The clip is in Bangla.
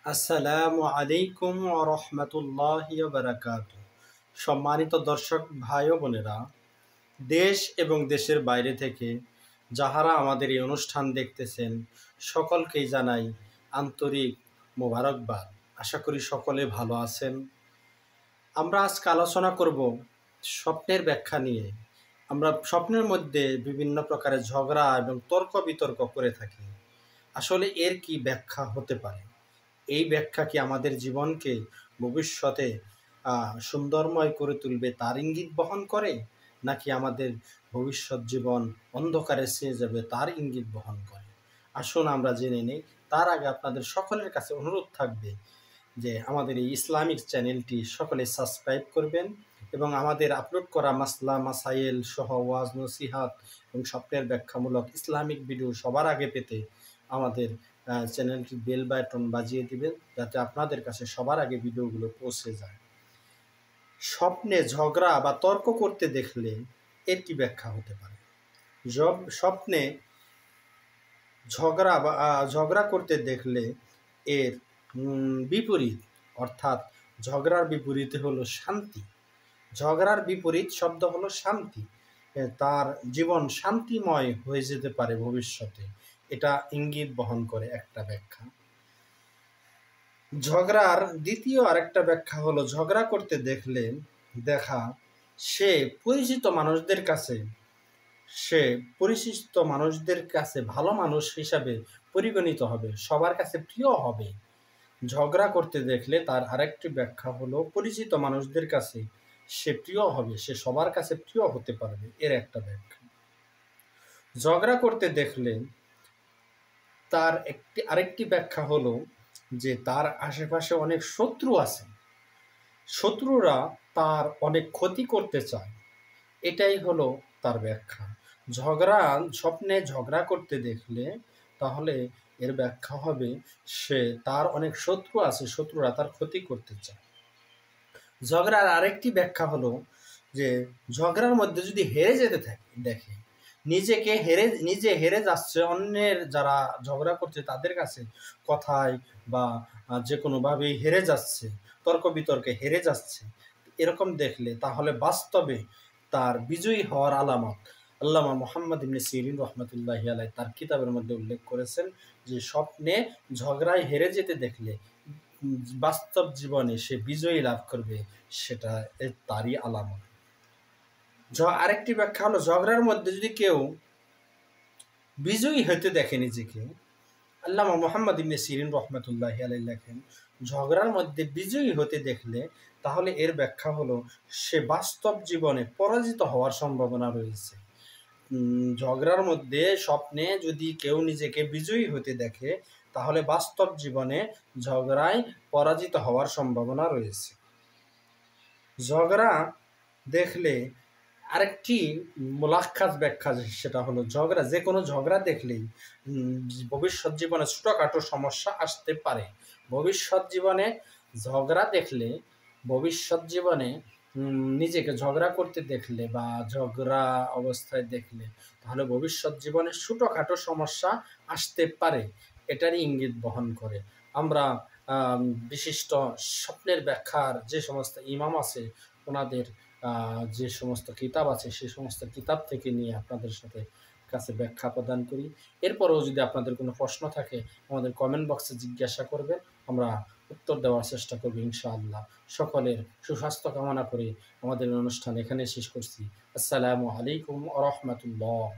আসসালামু আলাইকুম ওয়া রাহমাতুল্লাহি ওয়া বারাকাতুহু। সম্মানিত দর্শক ভাই ও বোনেরা, দেশ এবং দেশের বাইরে থেকে যাহারা আমাদের এই অনুষ্ঠান দেখতেছেন, সকলকেই জানাই আন্তরিক মোবারকবাদ। আশা করি সকলে ভালো আছেন। আমরা আজকে আলোচনা করব স্বপ্নের ব্যাখ্যা নিয়ে। আমরা স্বপ্নের মধ্যে বিভিন্ন প্রকারের ঝগড়া এবং তর্ক বিতর্ক করে থাকি। আসলে এর কি ব্যাখ্যা হতে পারে? এই ব্যাখ্যা কি আমাদের জীবনকে ভবিষ্যতে সুন্দরময় করে তুলবে তার ইঙ্গিত বহন করে, নাকি আমাদের ভবিষ্যৎ জীবন অন্ধকারে ছেয়ে যাবে তার ইঙ্গিত বহন করে? আসুন আমরা জেনে নিই। তার আগে আপনাদের সকলের কাছে অনুরোধ থাকবে যে আমাদের এই ইসলামিক চ্যানেলটি সকলে সাবস্ক্রাইব করবেন এবং আমাদের আপলোড করা মাসলা মাসাইল সহ ওয়াজ নসিহাত এবং স্বপ্নের ব্যাখ্যামূলক ইসলামিক ভিডিও সবার আগে পেতে আমাদের চ্যানেলটি বেল বাটন বাজিয়ে দিবেন, যাতে আপনাদের কাছে সবার আগে ভিডিওগুলো পৌঁছে যায়। স্বপ্নে ঝগড়া বা তর্ক করতে দেখলে এর কি ব্যাখ্যা হতে পারে? স্বপ্নে ঝগড়া করতে দেখলে এর বিপরীত, অর্থাৎ ঝগড়ার বিপরীতে হলো শান্তি। ঝগড়ার বিপরীত শব্দ হলো শান্তি। তার জীবন শান্তিময় হয়ে যেতে পারে ভবিষ্যতে, এটা ইঙ্গিত বহন করে একটা ব্যাখ্যা। ঝগড়ার দ্বিতীয় আরেকটা ব্যাখ্যা হলো, ঝগড়া করতে দেখলে দেখা সে পরিচিত মানুষদের কাছে ভালো মানুষ হিসাবে পরিগণিত হবে, সবার কাছে প্রিয় হবে। ঝগড়া করতে দেখলে তার আরেকটি ব্যাখ্যা হলো, পরিচিত মানুষদের কাছে সে প্রিয় হবে, সে সবার কাছে প্রিয় হতে পারবে, এর একটা ব্যাখ্যা। ঝগড়া করতে দেখলে তার আরেকটি ব্যাখ্যা হলো যে তার আশেপাশে অনেক শত্রু আছে, শত্রুরা তার অনেক ক্ষতি করতে চায়, এটাই হলো তার ব্যাখ্যা। স্বপ্নে ঝগড়া করতে দেখলে তাহলে এর ব্যাখ্যা হবে সে তার অনেক শত্রু আছে, শত্রুরা তার ক্ষতি করতে চায়। ঝগড়ার আরেকটি ব্যাখ্যা হলো যে ঝগড়ার মধ্যে যদি হেরে যেতে দেখে, নিজে হেরে যাচ্ছে, অন্যের যারা ঝগড়া করছে তাদের কাছে কথায় বা যে কোনোভাবেই হেরে যাচ্ছে, তর্ক বিতর্কে হেরে যাচ্ছে, এরকম দেখলে তাহলে বাস্তবে তার বিজয়ী হওয়ার আলামত। আল্লামা মুহাম্মদ ইবনে সিরিন রহমতুল্লাহি আলাইহি তার কিতাবের মধ্যে উল্লেখ করেছেন যে স্বপ্নে ঝগড়ায় হেরে যেতে দেখলে বাস্তব জীবনে সে বিজয়ী লাভ করবে, সেটা তারই আলামত। আরেকটি ব্যাখ্যা হলো, ঝগড়ার মধ্যে যদি কেউ বিজয়ী হতে দেখে নিজেকে, আল্লামা মুহাম্মদ ইবনে সিরিন রহমতুল্লাহি আলাইহি লেখেন, ঝগড়ার মধ্যে বিজয়ী হতে দেখলে তাহলে এর ব্যাখ্যা হলো সে বাস্তব জীবনে পরাজিত হওয়ার সম্ভাবনা রয়েছে। ঝগড়ার মধ্যে স্বপ্নে যদি কেউ নিজেকে বিজয়ী হতে দেখে তাহলে বাস্তব জীবনে ঝগড়ায় পরাজিত হওয়ার সম্ভাবনা রয়েছে। ঝগড়া দেখলে আরেকটি মোলাক্কাস ব্যাখ্যা, সেটা হলো যে কোনো ঝগড়া দেখলেই ভবিষ্যৎ জীবনে ছোটোখাটো সমস্যা আসতে পারে। ভবিষ্যৎ জীবনে ঝগড়া দেখলে, ভবিষ্যৎ জীবনে নিজেকে ঝগড়া করতে দেখলে বা ঝগড়া অবস্থায় দেখলে তাহলে ভবিষ্যৎ জীবনে ছোটোখাটো সমস্যা আসতে পারে, এটারই ইঙ্গিত বহন করে। আমরা বিশিষ্ট স্বপ্নের ব্যাখ্যার যে সমস্ত ইমাম আছে, ওনাদের যে সমস্ত কিতাব আছে, সে সমস্ত কিতাব থেকে নিয়ে আপনাদের কাছে ব্যাখ্যা প্রদান করি। এরপরেও যদি আপনাদের কোনো প্রশ্ন থাকে আমাদের কমেন্ট বক্সে জিজ্ঞাসা করবেন, আমরা উত্তর দেওয়ার চেষ্টা করব ইনশাআল্লাহ। সকলের সুস্বাস্থ্য কামনা করে আমাদের অনুষ্ঠান এখানে শেষ করছি। আসসালামু আলাইকুম ওয়া রাহমাতুল্লাহ।